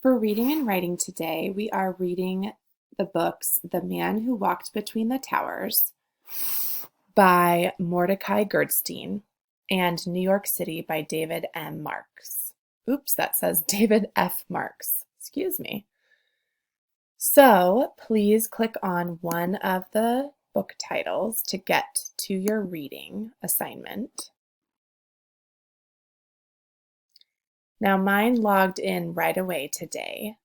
For reading and writing today, we are reading the books The Man Who Walked Between the Towers by Mordecai Girdstein and New York City by David M. Marks. Oops, that says David F. Marks. Excuse me. So please click on one of the book titles to get to your reading assignment. Now mine logged in right away today.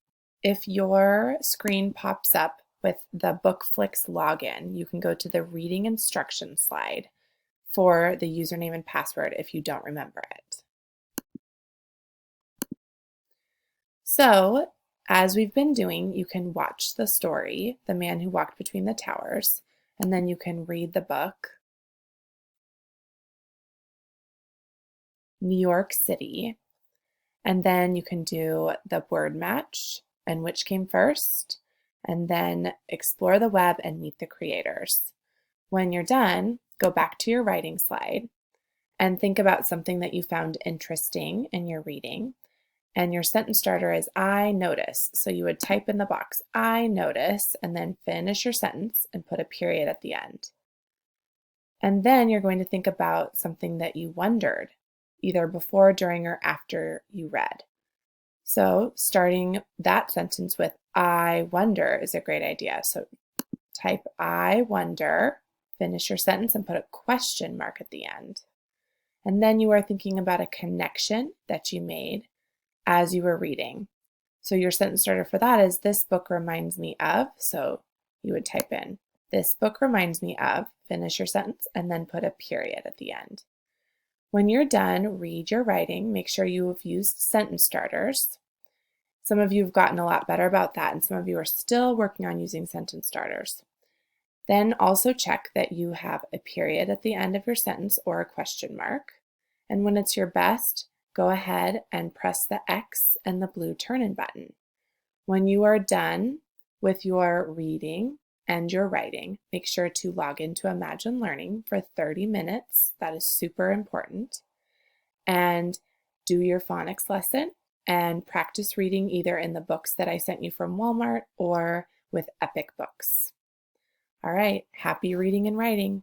If your screen pops up with the BookFlix login, you can go to the reading instructions slide for the username and password if you don't remember it. So, as we've been doing, you can watch the story, The Man Who Walked Between the Towers, and then you can read the book, New York City, and then you can do the word match and which came first, and then explore the web and meet the creators. When you're done, go back to your writing slide and think about something that you found interesting in your reading. And your sentence starter is I notice. So you would type in the box, I notice, and then finish your sentence and put a period at the end. And then you're going to think about something that you wondered, either before, during, or after you read. So starting that sentence with I wonder is a great idea. So type I wonder, finish your sentence, and put a question mark at the end. And then you are thinking about a connection that you made as you were reading. So your sentence starter for that is this book reminds me of. So you would type in this book reminds me of, finish your sentence, and then put a period at the end. When you're done, read your writing. Make sure you have used sentence starters. Some of you have gotten a lot better about that, and some of you are still working on using sentence starters. Then also check that you have a period at the end of your sentence or a question mark. And when it's your best, go ahead and press the X and the blue turn-in button. When you are done with your reading and your writing, make sure to log into Imagine Learning for 30 minutes. That is super important. And do your phonics lesson and practice reading either in the books that I sent you from Walmart or with Epic Books. All right, happy reading and writing.